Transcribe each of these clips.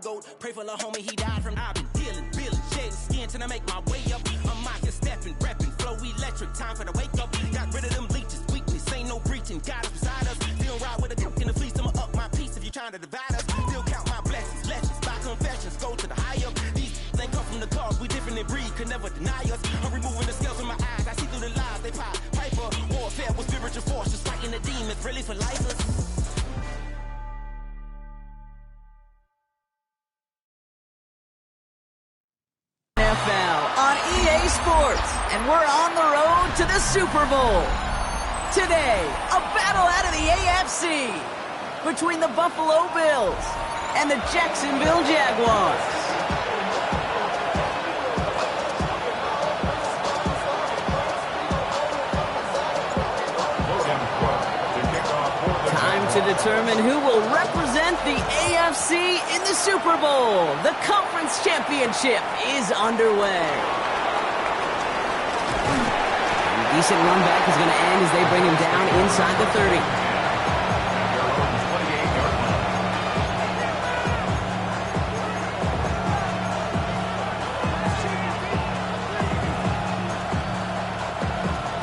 Go pray for the homie, he died from. I've been dealing, shedding skin till I make my way up. I'm out here stepping, repping, flow electric, time for the wake up. Got rid of them leeches, weakness, ain't no breaching. God is beside us. Still ride with a cook in the fleece, I'ma up my piece if you trying to divide us. Still count my blessings, lessons, by confessions, go to the high up. These ain't come from the cause, we different in breed, could never deny us. I'm removing the scales from my eyes, I see through the lies, they pop. Piper, warfare with spiritual force, just fighting the demons, really for lifers. NFL on EA Sports, and we're on the road to the Super Bowl. Today, a battle out of the AFC between the Buffalo Bills and the Jacksonville Jaguars. Time to determine who will represent the AFC in the Super Bowl. The conference championship is underway. A decent run back is going to end as they bring him down inside the 30.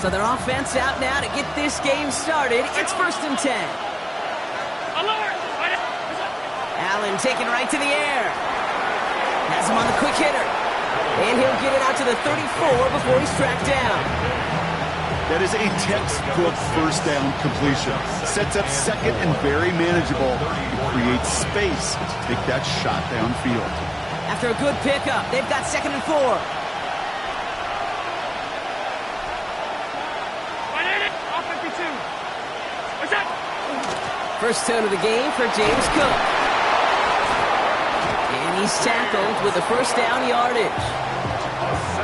So their offense out now to get this game started. It's 1st and 10. Allen taken right to the air. Has him on the quick hitter. And he'll get it out to the 34 before he's tracked down. That is a textbook first down completion. Sets up second and very manageable. Creates space to take that shot downfield. After a good pickup, they've got 2nd and 4. First tone of the game for James Cook. And he's tackled with a first down yardage.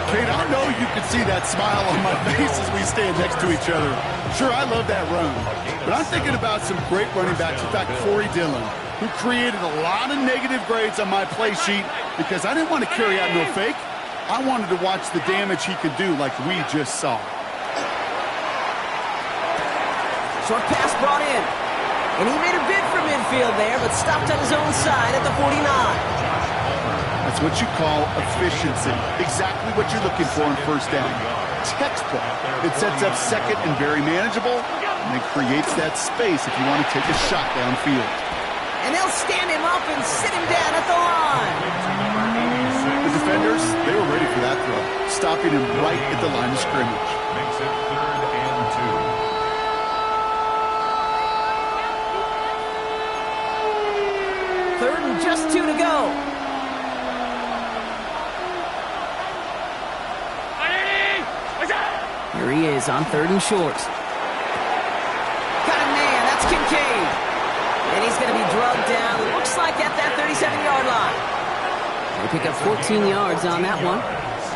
Kate, I know you can see that smile on my face as we stand next to each other. Sure, I love that run. But I'm thinking about some great running backs. In fact, Corey Dillon, who created a lot of negative grades on my play sheet because I didn't want to carry out no fake. I wanted to watch the damage he could do like we just saw. Short pass brought in. And he made a bid for midfield there, but stopped on his own side at the 49. That's what you call efficiency. Exactly what you're looking for on first down. Textbook. It sets up second and very manageable, and it creates that space if you want to take a shot downfield. And they'll stand him up and sit him down at the line. The defenders, they were ready for that throw, stopping him right at the line of scrimmage. Makes it 3rd and 2. Third and just 2 to go. Here he is on 3rd and short. Got a man, that's Kincaid. And he's going to be drugged down, looks like at that 37-yard line. They pick up 14 yards on that one.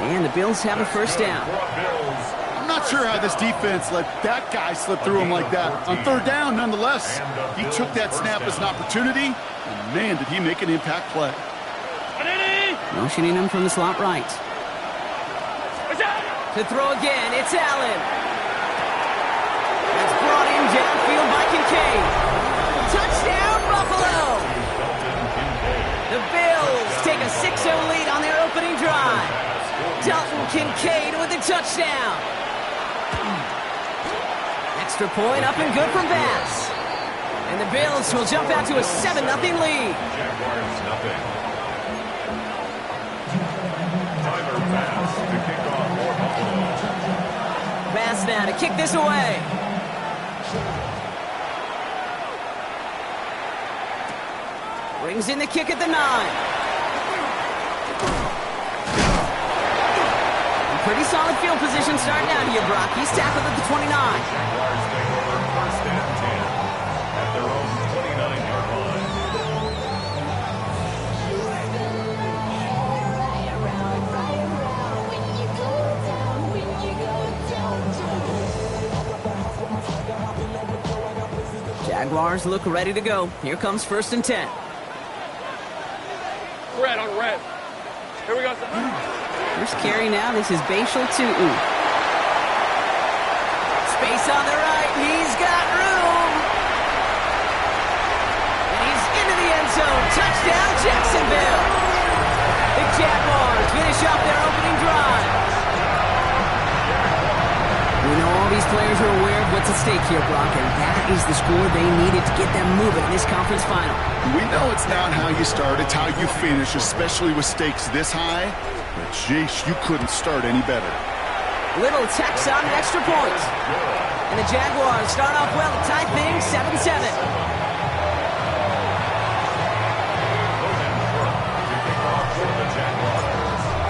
And the Bills have a first down. I'm not sure how this defense let that guy slip through him like that. On 3rd down, nonetheless, he took that snap as an opportunity, and man, did he make an impact play. Motioning him from the slot right. To throw again, it's Allen. That's brought in downfield by Kincaid. Touchdown, Buffalo! The Bills take a 6-0 lead on their opening drive. Dalton Kincaid with the touchdown. Extra point up and good from Bass. And the Bills will jump out to a 7-0 lead. Jaguars nothing. Tyler Bass to kick off for Buffalo. Bass now to kick this away. Brings in the kick at the 9. Pretty solid field position starting out here, Brock. He's tackled at the 29. Jaguars take over 1st and 10 at their own 29-yard line. Jaguars look ready to go. Here comes 1st and 10. Red on red. Here we go. First carry now. This is Bashal Tutu. Space on the right. He's got room. And he's into the end zone. Touchdown, Jacksonville. The Jaguars finish off their opening drive. We know all these players are aware of what's at stake here, Brock, and that is the score they needed to get them moving in this conference final. We know it's not how you start, it's how you finish, especially with stakes this high. But, jeez, you couldn't start any better. Little tacks on an extra point. And the Jaguars start off well to tie things 7-7.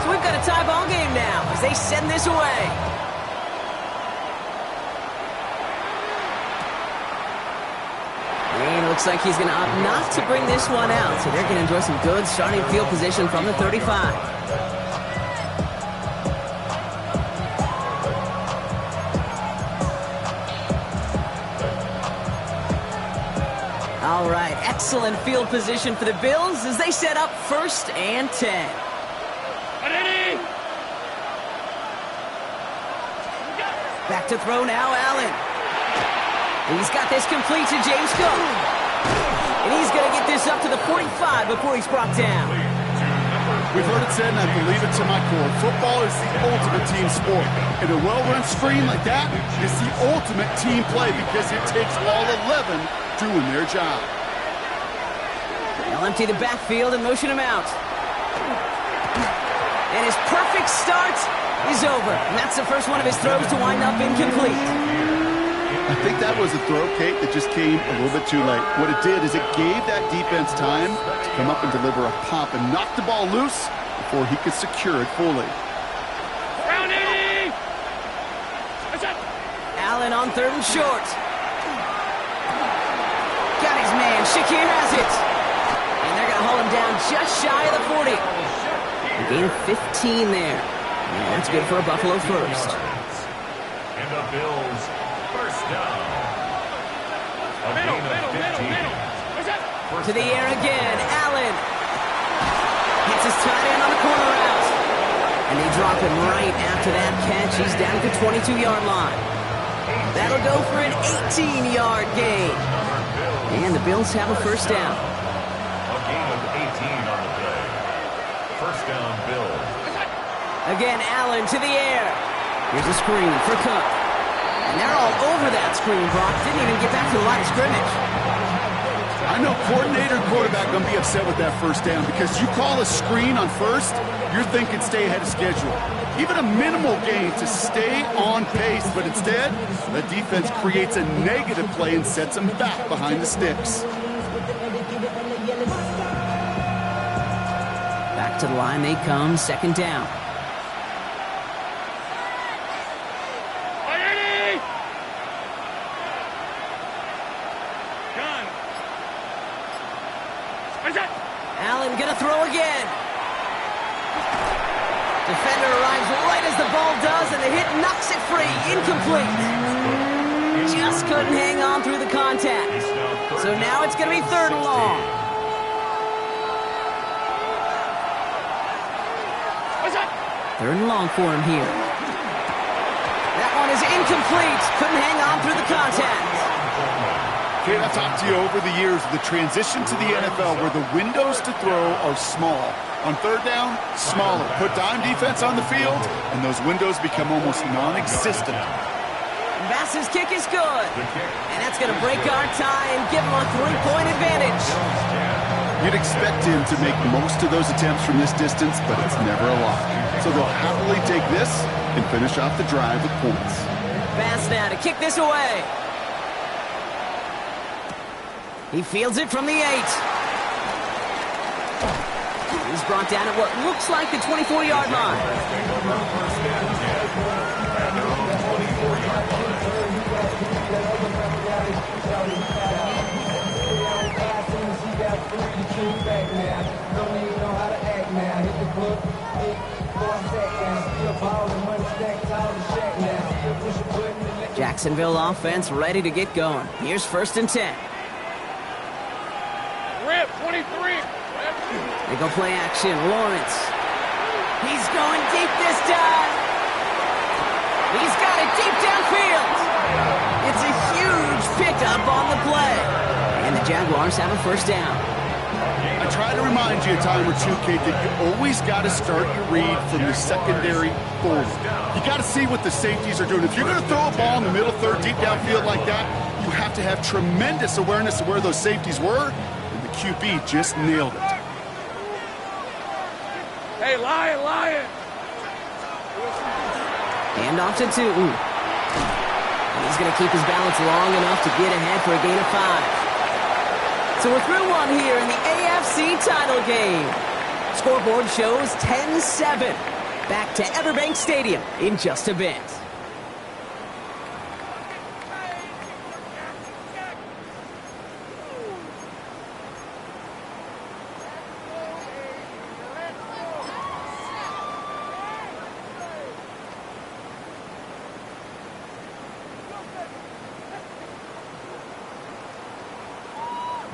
So we've got a tie ball game now as they send this away. And it looks like he's going to opt not to bring this one out. So they're going to enjoy some good starting field position from the 35. All right, excellent field position for the Bills as they set up 1st and 10. Back to throw now, Allen. He's got this complete to James Cook. And he's going to get this up to the 45 before he's brought down. We've heard it said, and I believe it to my core, football is the ultimate team sport. And a well-run screen like that is the ultimate team play because it takes all 11 doing their job. They'll empty the backfield and motion him out. And his perfect start is over. And that's the first one of his throws to wind up incomplete. I think that was a throw, Kate, that just came a little bit too late. What it did is it gave that defense time to come up and deliver a pop and knock the ball loose before he could secure it fully. Allen on 3rd and short. Got his man. Shakir has it. And they're going to haul him down just shy of the 40. A gain of 15 there. And that's good for a Buffalo first. And the Bills, first down. A gain of 15. To the air again. Allen. Hits his tight end on the corner route. And they drop him right after that catch. He's down at the 22-yard line. That'll go for an 18-yard gain. And the Bills have a first down. A gain of 18 on the play. First down, Bills. Again, Allen to the air. Here's a screen for Cook. And they're all over that screen, Brock. Didn't even get back to the line of scrimmage. I know coordinator and quarterback going to be upset with that first down because you call a screen on first, you're thinking stay ahead of schedule. Even a minimal gain to stay on pace, but instead, the defense creates a negative play and sets them back behind the sticks. Back to the line they come, 2nd down. Allen gonna throw again. Defender arrives right as the ball does, and the hit knocks it free. Incomplete. Just couldn't hang on through the contact. So now it's gonna be 3rd and long. Third and long for him here. That one is incomplete. Couldn't hang on through the contact. Kate, I've talked to you over the years, the transition to the NFL where the windows to throw are small. On 3rd down, smaller. Put dime defense on the field, and those windows become almost non-existent. Bass's kick is good. And that's going to break our tie and give him a 3-point advantage. You'd expect him to make most of those attempts from this distance, but it's never a lot. So they'll happily take this and finish off the drive with points. Bass now to kick this away. He fields it from the 8. He's brought down at what looks like the 24-yard line. Jacksonville offense ready to get going. Here's 1st and 10. Rip, 23. They go play action. Lawrence. He's going deep this time. He's got it deep downfield. It's a huge pickup on the play. And the Jaguars have a first down. remind you a time or two, Kate, that you always got to start your read from the secondary forward. You got to see what the safeties are doing. If you're going to throw a ball in the middle third, deep downfield like that, you have to have tremendous awareness of where those safeties were, and the QB just nailed it. Hey, Lion! Hand off to Tootin. He's going to keep his balance long enough to get ahead for a gain of 5. So we're through one here in the AFC title game. Scoreboard shows 10-7. Back to Everbank Stadium in just a bit.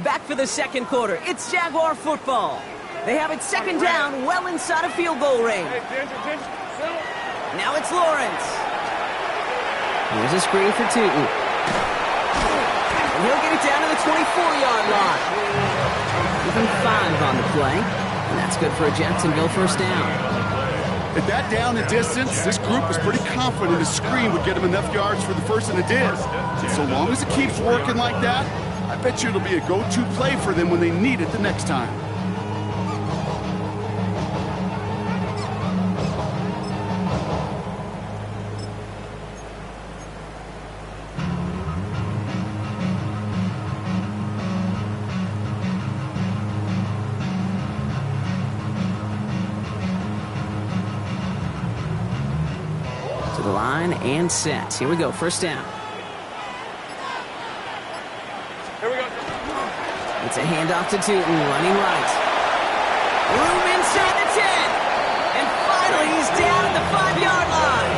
Back for the second quarter. It's Jaguar football. They have it second down, well inside of field goal range. Hey, Ginger, Now it's Lawrence. Here's a screen for Tootin. And he'll get it down to the 24-yard line. Even 5 on the play. And that's good for a Jacksonville first down. At that down and distance, this group was pretty confident a screen would get them enough yards for the first, and it did. And so long as it keeps working like that, I bet you it'll be a go-to play for them when they need it the next time. To the line and set. Here we go, first down. Here we go. It's a handoff to Tootin, running right. Room inside the 10. And finally, he's down at the 5-yard line.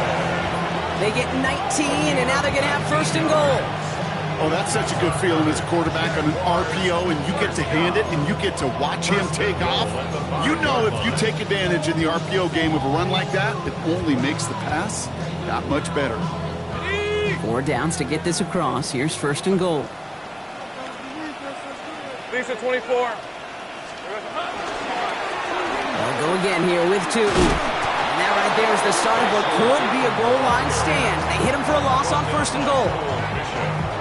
They get 19, and now they're going to have first and goal. Oh, that's such a good feeling as a quarterback on an RPO, and you get to hand it, and you get to watch him take off. You know if you take advantage in the RPO game of a run like that, it only makes the pass that much better. 4 downs to get this across. Here's first and goal. Lisa, 24. They'll go again here with Tootin. And that right there is the start of what could be a goal line stand. They hit him for a loss on first and goal.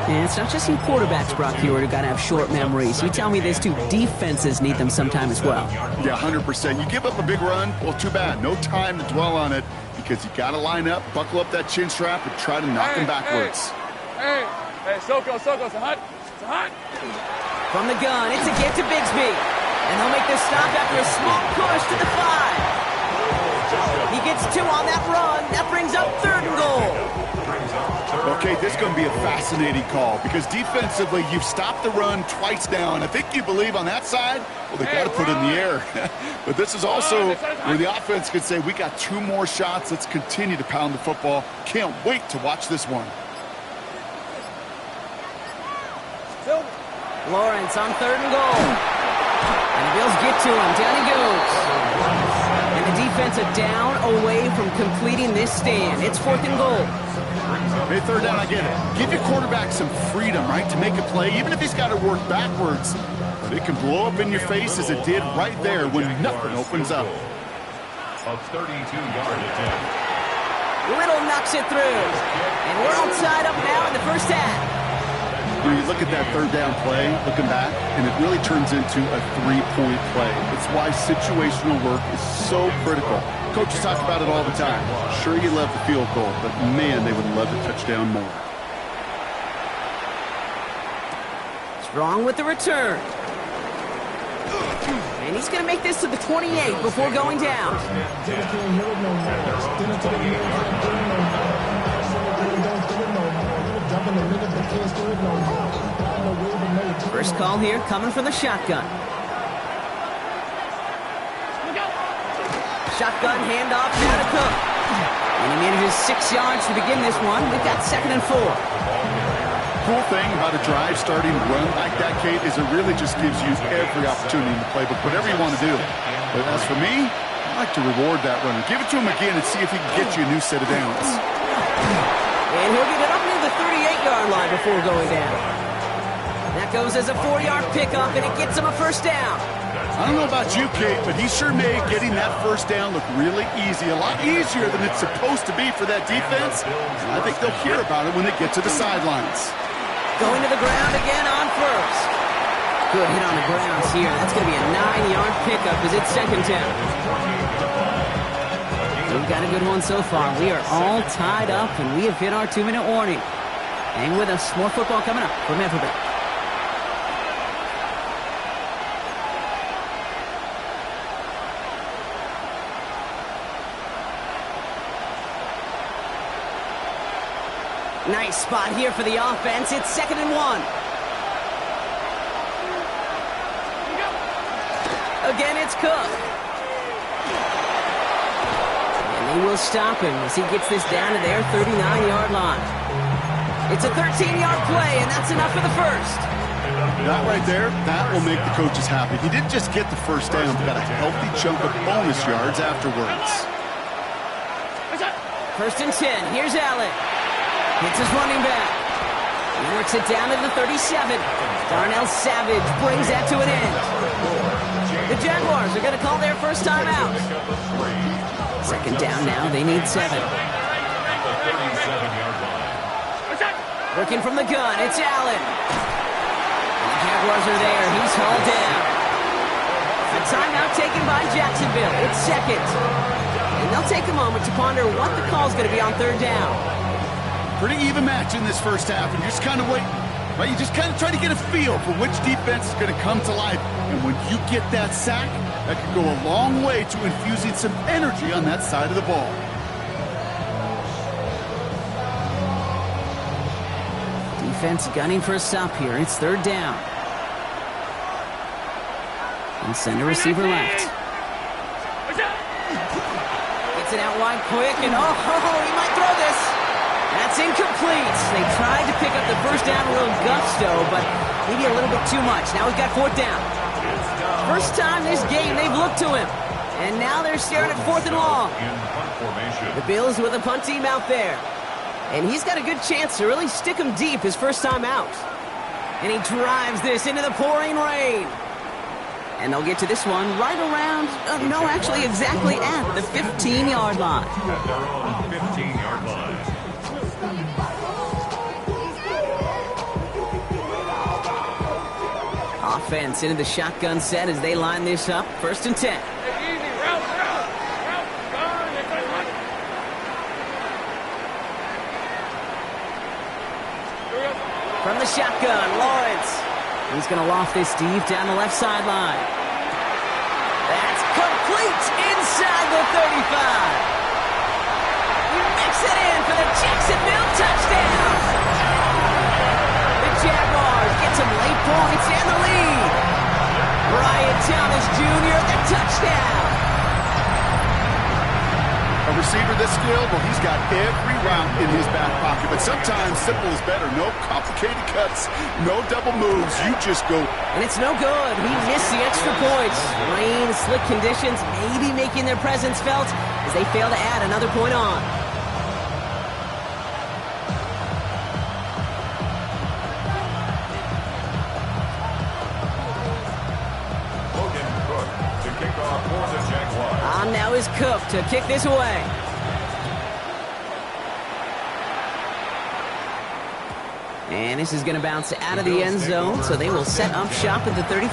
And it's not just some quarterbacks, Brock Hewitt, who got to have short memories. You tell me this too, defenses need them sometime as well. Yeah, 100%. You give up a big run, well, too bad. No time to dwell on it because you got to line up, buckle up that chin strap, and try to knock them backwards. Hey, Soko, it's a hut. From the gun, it's a get to Bigsby. And they'll make this stop after a small push to the 5. He gets 2 on that run. That brings up third and goal. Okay, this is going to be a fascinating call because defensively, you've stopped the run twice now, and I think you believe on that side, well, they got to put it in the air. But this is also where the offense could say, we got 2 more shots. Let's continue to pound the football. Can't wait to watch this one. Lawrence on third and goal. And the Bills get to him. Down he goes. And the defense a down away from completing this stand. It's fourth and goal. Hey, third down, I get it. Give your quarterback some freedom, right, to make a play, even if he's got to work backwards. But it can blow up in your face as it did right there when nothing opens up. A 32-yard attempt. Little knocks it through. And we're all tied up now in the first half. When you look at that third down play, looking back, and it really turns into a 3-point play. It's why situational work is so critical. Coaches talk about it all the time. Sure, you love the field goal, but man, they would love the touchdown more. Strong with the return. And he's going to make this to the 28 before going down. First call here coming from the shotgun. Shotgun handoff now to Cook. And he manages 6 yards to begin this one. We've got 2nd and 4. Cool thing about a drive starting to run like that, Kate, is it really just gives you every opportunity in the playbook, whatever you want to do. But as for me, I like to reward that runner. Give it to him again and see if he can get you a new set of downs. And he'll get it up near the 38-yard line before going down. That goes as a 4-yard pickup, and it gets him a first down. I don't know about you, Kate, but he sure made getting that first down look really easy. A lot easier than it's supposed to be for that defense. I think they'll hear about it when they get to the sidelines. Going to the ground again on first. Good hit on the grounds here. That's going to be a 9-yard pickup as it's second down. We've got a good one so far. We are all tied up, and we have hit our 2-minute warning. Hang with us. More football coming up from Everett. Nice spot here for the offense. It's 2nd and 1. Again, it's Cook. And they will stop him as he gets this down to their 39-yard line. It's a 13-yard play, and that's enough for the first. That right there, that will make the coaches happy. He didn't just get the first down, but got a healthy chunk of bonus yards afterwards. 1st and 10. Here's Allen. Hits his running back. He works it down to the 37. Darnell Savage brings that to an end. The Jaguars are going to call their first time out. 2nd down now. They need 7. Working from the gun. It's Allen. And the Jaguars are there. He's hauled down. A timeout taken by Jacksonville. It's 2nd. And they'll take a moment to ponder what the call is going to be on 3rd down. Pretty even match in this first half, and you're just kind of waiting. Right? You just kind of try to get a feel for which defense is going to come to life. And when you get that sack, that can go a long way to infusing some energy on that side of the ball. Defense gunning for a stop here. It's 3rd down. And center receiver left. Gets it out wide quick, and he might throw this. That's incomplete. They tried to pick up the first down a little gusto, but maybe a little bit too much. Now we've got 4th down. First time this game they've looked to him. And now they're staring at 4th and long. The Bills with a punt team out there. And he's got a good chance to really stick him deep his first time out. And he drives this into the pouring rain. And they'll get to this one right around, actually exactly at the 15-yard line. At their own 15-yard line. Offense into the shotgun set as they line this up. 1st and 10. From the shotgun, Lawrence. He's going to loft this deep down the left sideline. That's complete inside the 35. He mix it in for the Jacksonville touchdown. The Jaguars get some late points and the lead. Brian Thomas Jr., the touchdown. A receiver this skilled, well, he's got every route in his back pocket. But sometimes simple is better. No complicated cuts, no double moves. You just go. And it's no good. He missed the extra points. Rain, slick conditions, maybe making their presence felt as they fail to add another point on. Now is Cook to kick this away. And this is going to bounce out of the end zone, so they will set up shop at the 35.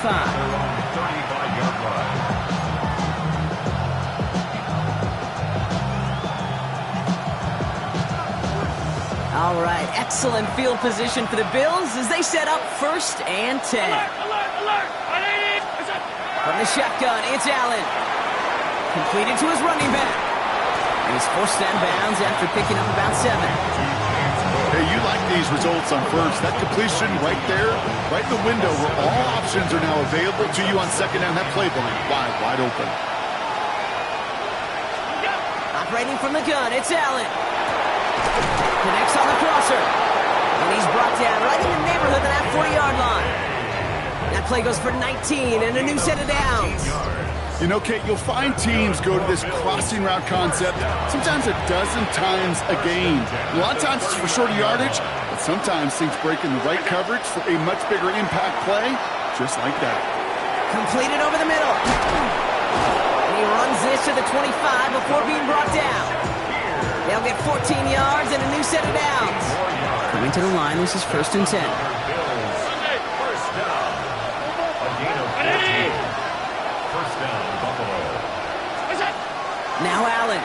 All right, excellent field position for the Bills as they set up 1st and 10. Alert! From the shotgun, it's Allen. Completed to his running back. And he's forced out of bounds after picking up about 7. Hey, you like these results on first. That completion right there, right in the window where all options are now available to you on 2nd down. That play line wide open. Operating from the gun, it's Allen. Connects on the crosser. And he's brought down right in the neighborhood of that 40-yard line. That play goes for 19 and a new set of downs. You know, Kate, you'll find teams go to this crossing route concept sometimes a dozen times a game. A lot of times it's for shorter yardage, but sometimes things break in the right coverage for a much bigger impact play, just like that. Completed over the middle. And he runs this to the 25 before being brought down. They'll get 14 yards and a new set of downs. Coming to the line, this is 1st and 10. First down. A gain of 14. First down, Buffalo. Now Allen.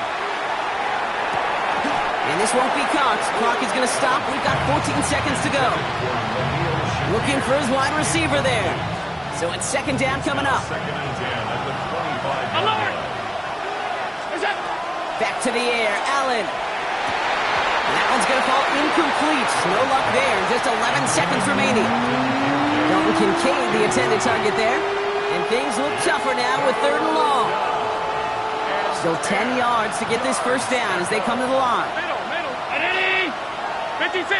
And this won't be caught. Clock is going to stop. We've got 14 seconds to go. Looking for his wide receiver there. So it's 2nd down coming up. Second and 10 at the 25. Back to the air, Allen. That one's going to fall incomplete. No luck there. Just 11 seconds remaining. Dalton Kincaid, the intended target there. And things look tougher now with 3rd and long. Still 10 yards to get this first down as they come to the line. Middle. 56.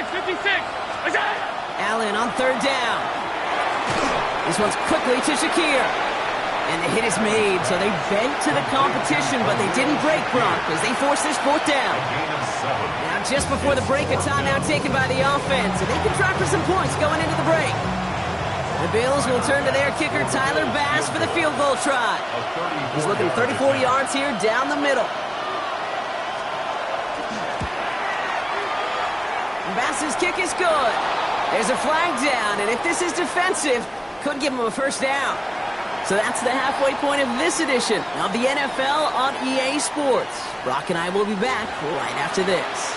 Allen on 3rd down. This one's quickly to Shakir. And the hit is made, so they bent to the competition, but they didn't break, Brock, as they force this 4th down. Now, just before the break, a timeout taken by the offense, and they can try for some points going into the break. The Bills will turn to their kicker, Tyler Bass, for the field goal try. He's looking 34 yards here down the middle. Bass's kick is good. There's a flag down, and if this is defensive, could give him a first down. So that's the halfway point of this edition of the NFL on EA Sports. Brock and I will be back right after this.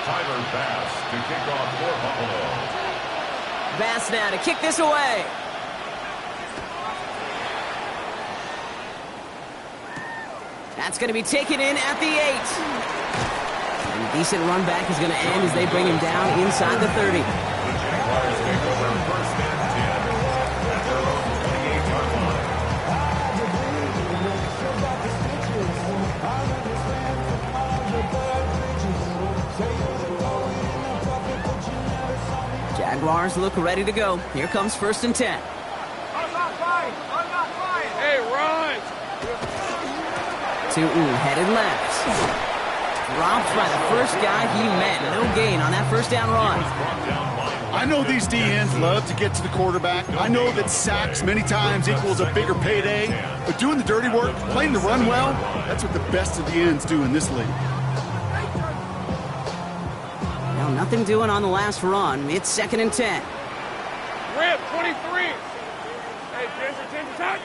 Tyler Bass to kick off for Buffalo. Bass now to kick this away. That's going to be taken in at the 8. And a decent run back is going to end as they bring him down inside the 30. Jaguars take over 1st and 10 at their own 28-yard line. Jaguars look ready to go. Here comes 1st and 10. Hey, run! Tootin headed left. Dropped by the first guy he met. No gain on that first down run. I know these D-ends love to get to the quarterback. I know that sacks many times equals a bigger payday. But doing the dirty work, playing the run well, that's what the best of the ends do in this league. Now, nothing doing on the last run. It's 2nd and 10. Rip, 23. Hey, Ginger, touch.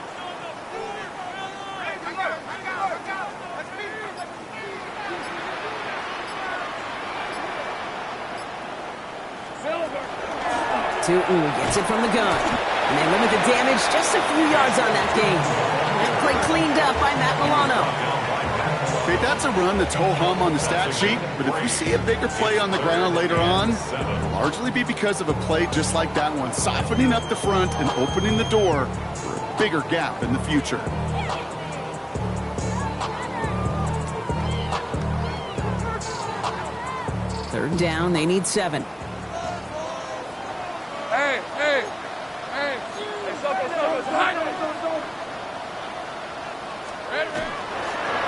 Tootin gets it from the gun. And they limit the damage just a few yards on that game. That play cleaned up by Matt Milano. Okay, that's a run that's ho-hum on the stat sheet, but if you see a bigger play on the ground later on, it'll largely be because of a play just like that one, softening up the front and opening the door for a bigger gap in the future. Third down, they need 7. Hey,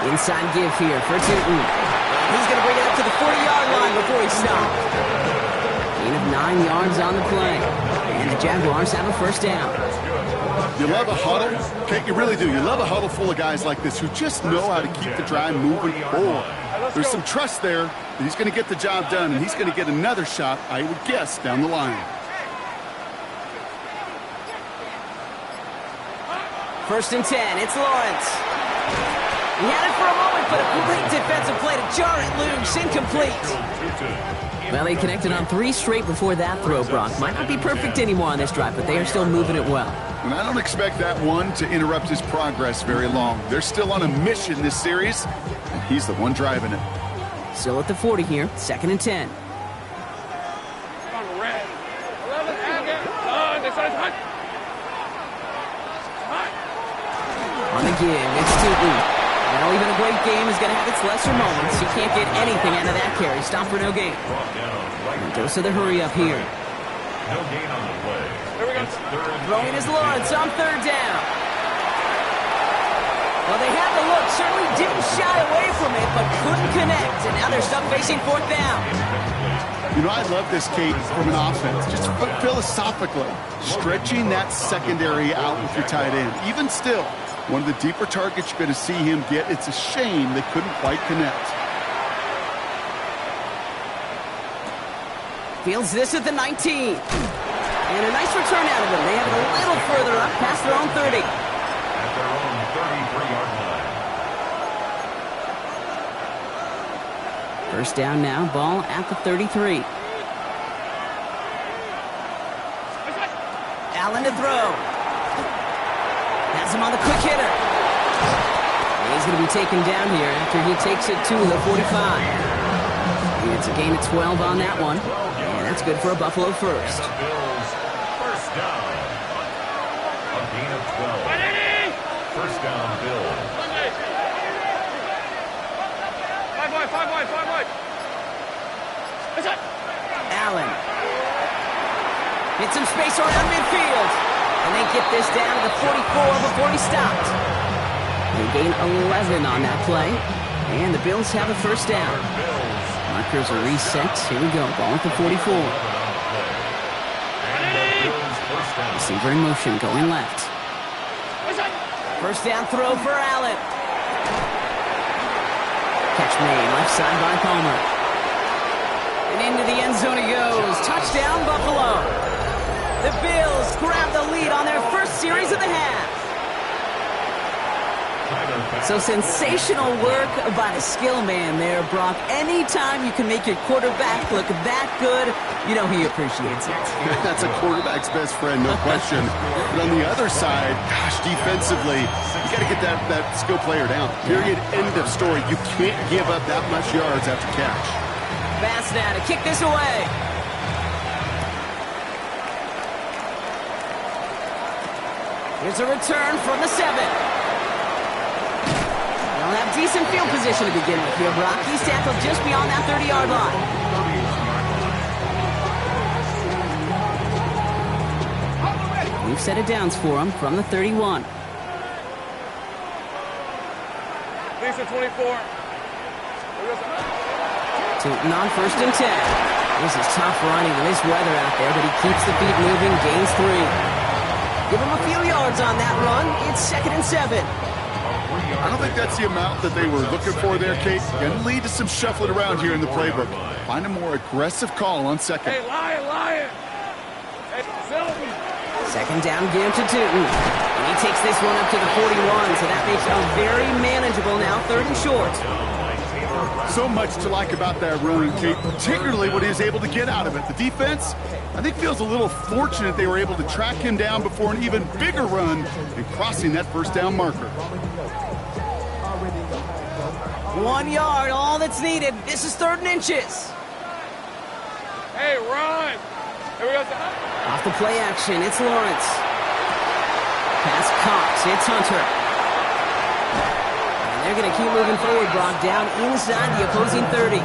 Inside give here for Tootin. He's going to bring it up to the 40-yard line before he stopped. Gain of 9 yards on the play. And the Jaguars have a first down. You love a huddle? Okay, you really do. You love a huddle full of guys like this who just know how to keep the drive moving forward. There's some trust there that he's going to get the job done, and he's going to get another shot, I would guess, down the line. 1st and 10, it's Lawrence. He had it for a moment, but a great defensive play to jar it loose, incomplete. Well, he connected on 3 straight before that throw, Brock. Might not be perfect anymore on this drive, but they are still moving it well. And I don't expect that one to interrupt his progress very long. They're still on a mission this series, and he's the one driving it. Still at the 40 here, 2nd and 10. On red. 11, On the give, it's Tootin. Well, even a great game is going to have its lesser moments. He can't get anything out of that carry. Stop for no gain. And goes to the hurry up here. No gain on the play. Here we go. Throwing is Lawrence on 3rd down. Well, they had the look, certainly didn't shy away from it, but couldn't connect. And now they're stuck facing fourth down. You know, I love this, Kate, from an offense. Just philosophically, stretching that secondary out with your tight end. Even still, one of the deeper targets you're going to see him get. It's a shame they couldn't quite connect. Fields this at the 19. And a nice return out of them. They have it a little further up past their own 30. At their own 33-yard line. First down now, ball at the 33. Allen to throw. Has him on the quick hitter. And he's going to be taken down here after he takes it to the 45. It's a gain of 12 on that one. And that's good for a Buffalo first. Bills, first down. A gain of 12. First down, Bills. Five wide. Allen. Hits some space around midfield. And they get this down to the 44 before he stopped. They gain 11 on that play. And the Bills have a first down. Markers are reset. Here we go. Ball at the 44. Receiver in motion, going left. First down throw for Allen. Catch made, left side by Palmer. And into the end zone he goes. Touchdown, Buffalo. The Bills grab the lead on their first series of the half. So sensational work by the skill man there, Brock. Anytime you can make your quarterback look that good, you know he appreciates it. That's a quarterback's best friend, no question. But on the other side, gosh, defensively, you got to get that skill player down. Period. End of story. You can't give up that much yards after catch. Pass now to kick this away. Here's a return from the 7. They'll have decent field position to begin with here, Brock. He's tackled just beyond that 30-yard line. We've set it downs for him from the 31. Decent 24. Tootin on first and 10. This is tough running with this weather out there, but he keeps the feet moving, gains 3. Give him a few yards on that run. It's 2nd and 7. I don't think that's the amount that they were looking for there, Kate. Going to lead to some shuffling around here in the playbook. Find a more aggressive call on second. Hey, Lion. Hey, Sylvan. Second down, give to Tootin. And he takes this one up to the 41, so that makes it very manageable now, 3rd and short. So much to like about that run, Kate, particularly what he was able to get out of it. The defense, I think, feels a little fortunate they were able to track him down before an even bigger run and crossing that first down marker. 1 yard, all that's needed. This is 3rd and inches. Hey, run. Here we go. Off the play action, it's Lawrence. Pass Cox, it's Hunter. They're going to keep moving forward, Brock, down inside the opposing 30.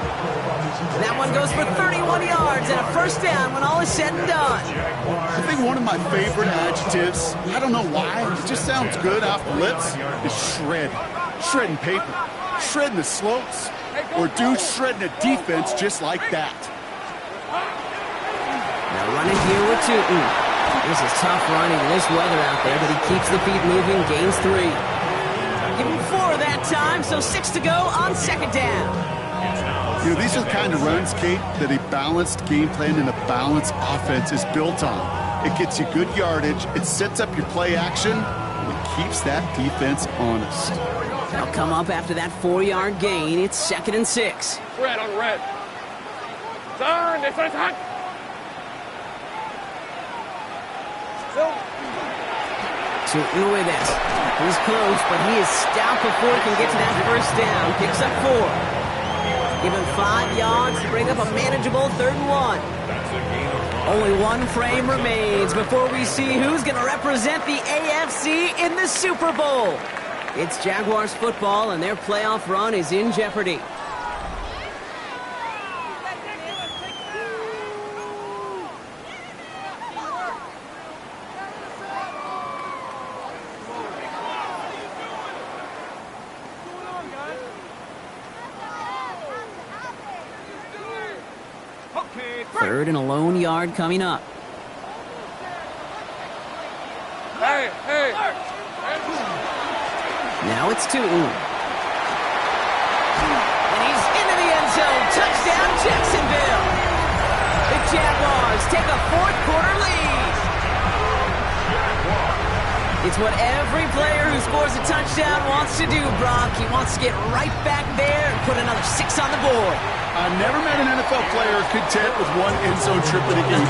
That one goes for 31 yards and a first down when all is said and done. I think one of my favorite adjectives, I don't know why, it just sounds good off the lips, is shred. Shredding paper, shredding the slopes, or dude shredding a defense just like that. Now running here with Tootin. This is tough running in this weather out there, but he keeps the feet moving, gains 3. Give him 4 that time, so 6 to go on 2nd down. You know, these are the kind of runs, Kate, that a balanced game plan and a balanced offense is built on. It gets you good yardage, it sets up your play action, and it keeps that defense honest. They'll come up after that 4-yard gain. It's 2nd and 6. Red on red. Turn. It's on. Tootin with it. He's close, but he is stout before he can get to that first down. Picks up 4. Give him 5 yards to bring up a manageable 3rd and 1. Only 1 frame remains before we see who's going to represent the AFC in the Super Bowl. It's Jaguars football, and their playoff run is in jeopardy. 3rd and a lone yard coming up. Hey, hey. Now it's Tootin. And he's into the end zone. Touchdown, Jacksonville. The Jaguars take a 4th quarter lead. It's what every player who scores a touchdown wants to do, Brock. He wants to get right back there and put another 6 on the board. I've never met an NFL player content with one end zone trip in a game.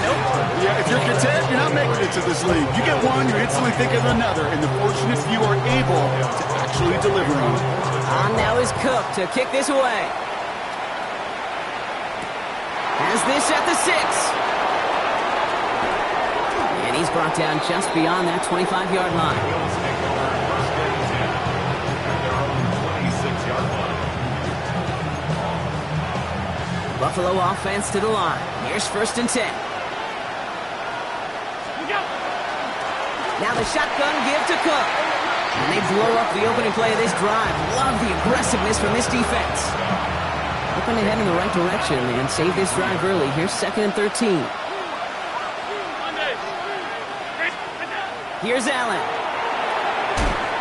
Nope. Yeah, if you're content, you're not making it to this league. You get one, you instantly think of another, and the fortunate few are able to actually deliver on it. On now is Cook to kick this away. Has this at the 6. And he's brought down just beyond that 25-yard line. Buffalo offense to the line. Here's 1st and 10. Now the shotgun give to Cook. And they blow up the opening play of this drive. Love the aggressiveness from this defense. Hoping to head in the right direction and save this drive early. Here's 2nd and 13. Here's Allen.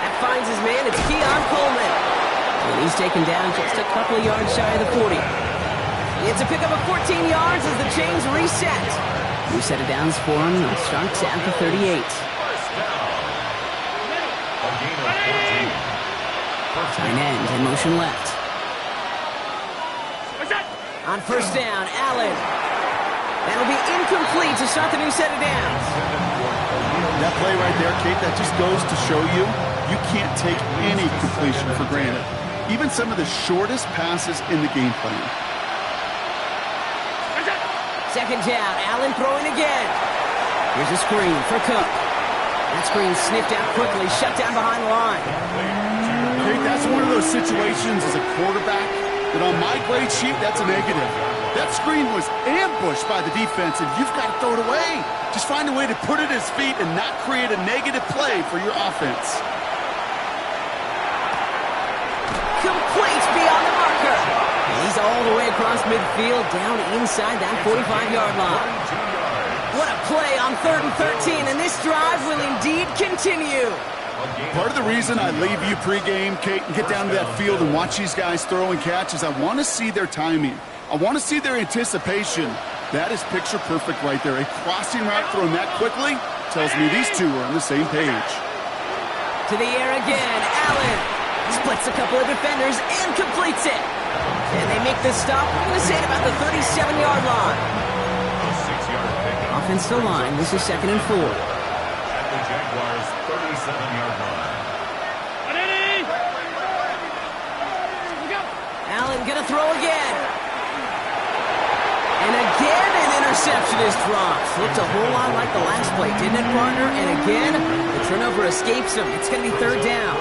That finds his man. It's Keon Coleman. And he's taken down just a couple of yards shy of the 40. It's a pickup of 14 yards as the chains reset. New set of downs for him. Starts at the 38. Tight end in motion left. On 1st down, Allen. That'll be incomplete to start the new set of downs. That play right there, Kate, that just goes to show you, you can't take any completion for granted. Even some of the shortest passes in the game plan. 2nd down, Allen throwing again. Here's a screen for Cook. That screen sniffed out quickly, shut down behind the line. Kate, that's one of those situations as a quarterback that on my grade sheet, that's a negative. That screen was ambushed by the defense, and you've got to throw it away. Just find a way to put it at his feet and not create a negative play for your offense. Complete beyond the marker. And he's all the way across midfield, down inside that 45-yard line. What a play on 3rd and 13, and this drive will indeed continue. Part of the reason I leave you pregame, Kate, and get down to that field and watch these guys throw and catch is I want to see their timing. I want to see their anticipation. That is picture perfect right there. A crossing route thrown that quickly tells me these two are on the same page. To the air again, Allen splits a couple of defenders and completes it. And they make the stop, we're going to say at about the 37-yard line. Offense to line, this is 2nd and 4. At the Jaguars' 37-yard line. Allen gonna throw again. And again an interception is dropped. Looked a whole lot like the last play, didn't it, partner? And again, the turnover escapes him. It's gonna be 3rd down.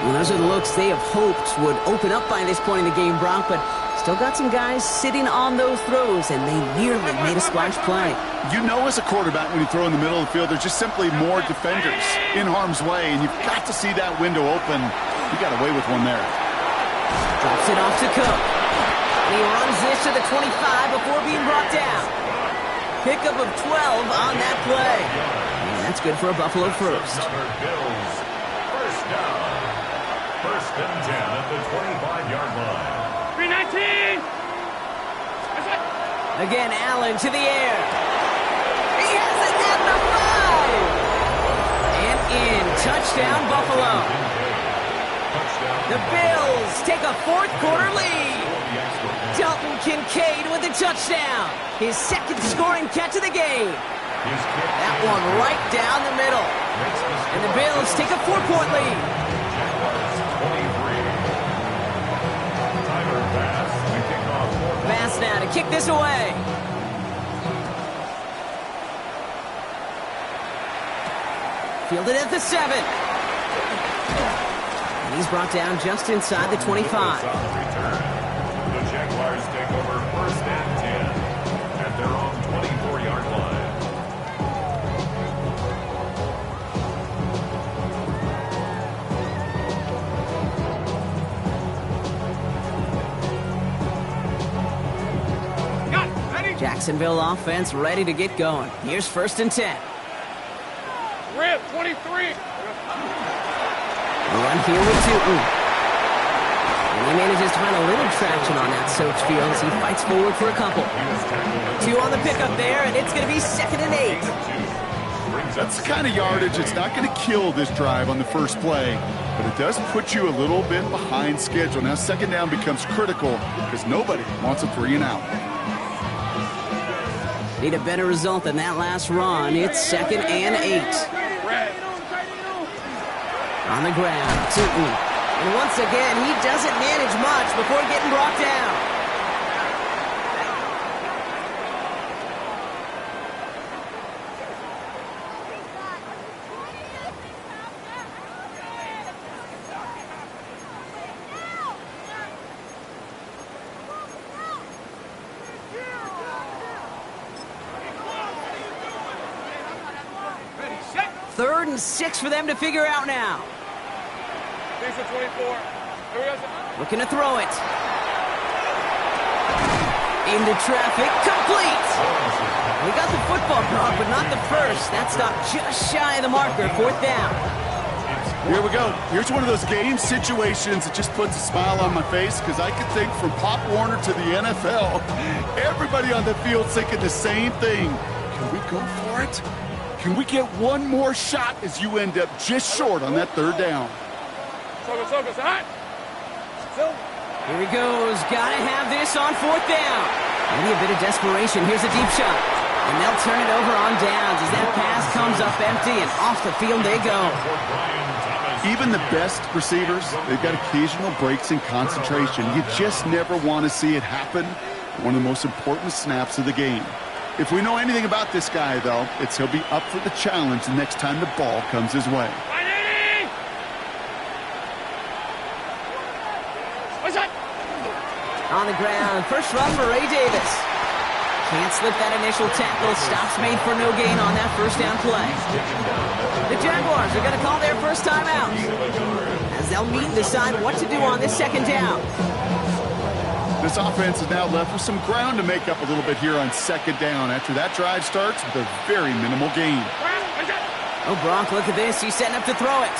Well, those are the looks they have hoped would open up by this point in the game, Brock, but still got some guys sitting on those throws, and they nearly made a splash play. You know as a quarterback when you throw in the middle of the field, there's just simply more defenders in harm's way, and you've got to see that window open. You got away with one there. Drops it off to Cook. And he runs this to the 25 before being brought down. Pickup of 12 on that play. And that's good for a Buffalo first. Bills. First down. 1st and 10 at the 25-yard line. 319. Again, Allen to the air. He has it at the 5. And in. Touchdown, Buffalo. The Bills take a 4th quarter lead. Dalton Kincaid with a touchdown. His 2nd scoring catch of the game. That one right down the middle. And the Bills take a 4-point lead. Pass now to kick this away. Fielded at the 7. And he's brought down just inside the 25. The Jaguars take over 1st and 10 at their own 24-yard line. Jacksonville offense ready to get going. Here's 1st and 10. Rip, 23. Run here with Tootin. And he manages to find a little traction on that Soach field as he fights forward for a couple. 2 on the pickup there, and it's going to be 2nd and 8. That's the kind of yardage it's not going to kill this drive on the first play, but it does put you a little bit behind schedule. Now 2nd down becomes critical because nobody wants a 3 and out. Need a better result than that last run. It's 2nd and 8. On the ground, Tootin. And once again, he doesn't manage much before getting brought down. Third and 6 for them to figure out now. These are 24. Looking to throw it. Into traffic, complete. We got the football clock, but not the first. That stopped just shy of the marker, 4th down. Here we go. Here's one of those game situations that just puts a smile on my face because I can think from Pop Warner to the NFL, everybody on the field thinking the same thing. Can we go for it? Can we get one more shot as you end up just short on that 3rd down? Here he goes. Gotta have this on 4th down. Maybe a bit of desperation. Here's a deep shot. And they'll turn it over on downs as that pass comes up empty and off the field they go. Even the best receivers, they've got occasional breaks in concentration. You just never want to see it happen. One of the most important snaps of the game. If we know anything about this guy, though, it's he'll be up for the challenge the next time the ball comes his way. On the ground, first run for Ray Davis. Can't slip that initial tackle. Stops made for no gain on that 1st down play. The Jaguars are going to call their first time out as they'll meet and decide what to do on this 2nd down. This offense is now left with some ground to make up a little bit here on 2nd down after that drive starts with a very minimal gain. Oh, Gronk, look at this. He's setting up to throw it.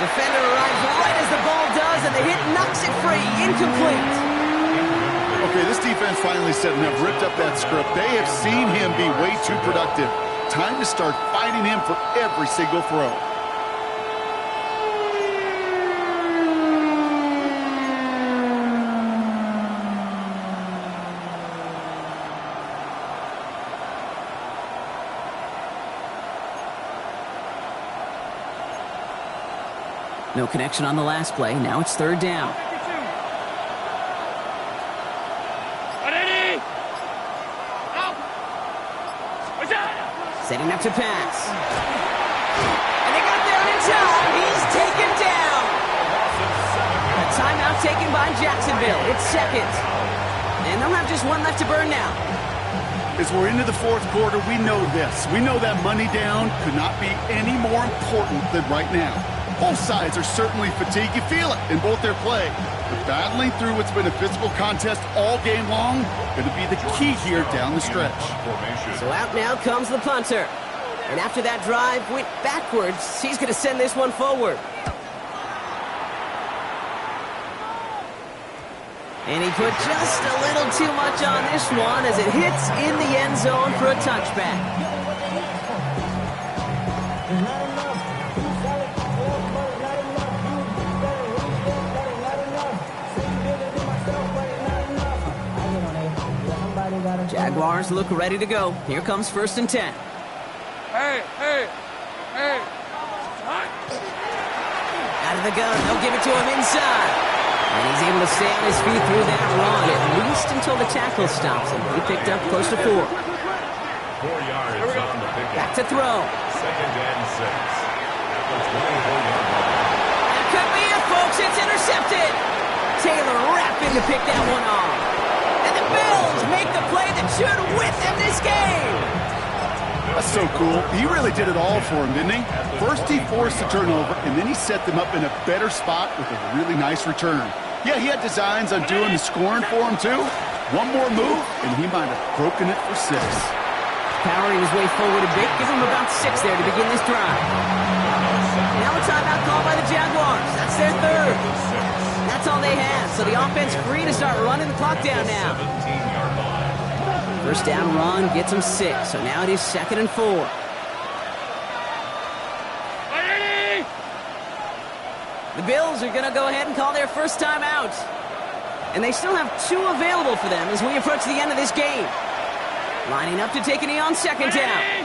Defender arrives right as the ball does, and the hit knocks it free. Incomplete. Okay, this defense finally said enough, ripped up that script. They have seen him be way too productive. Time to start fighting him for every single throw. No connection on the last play. Now it's 3rd down. Setting up to pass. And they got there in time. He's taken down. A timeout taken by Jacksonville. It's 2nd. And they'll have just one left to burn now. As we're into the 4th quarter, we know this. We know that money down could not be any more important than right now. Both sides are certainly fatigued. You feel it in both their play. But battling through what's been a physical contest all game long going to be the key here down the stretch. So out now comes the punter. And after that drive went backwards, he's going to send this one forward. And he put just a little too much on this one as it hits in the end zone for a touchback. Jaguars look ready to go. Here comes 1st and 10. Hey. Out of the gun, they'll give it to him inside. And he's able to stay on his feet through that run, at least until the tackle stops him. He picked up close to 4. 4 yards on the pickup. Back to throw. 2nd and 6. That could be it, folks. It's intercepted. Taylor rapping to pick that one off. And the Bills make the play that should win them this game. That's so cool. He really did it all for him, didn't he? First he forced the turnover, and then he set them up in a better spot with a really nice return. Yeah, he had designs on doing the scoring for him too, One more move, and he might have broken it for 6. Powering his way forward a bit. Give him about 6 there to begin this drive. Now a timeout called by the Jaguars. That's their 3rd. That's all they have. So the offense free to start running the clock down now. First down run gets them 6. So now it is 2nd and 4. The Bills are going to go ahead and call their first time out. And they still have 2 available for them as we approach the end of this game. Lining up to take a knee on 2nd down.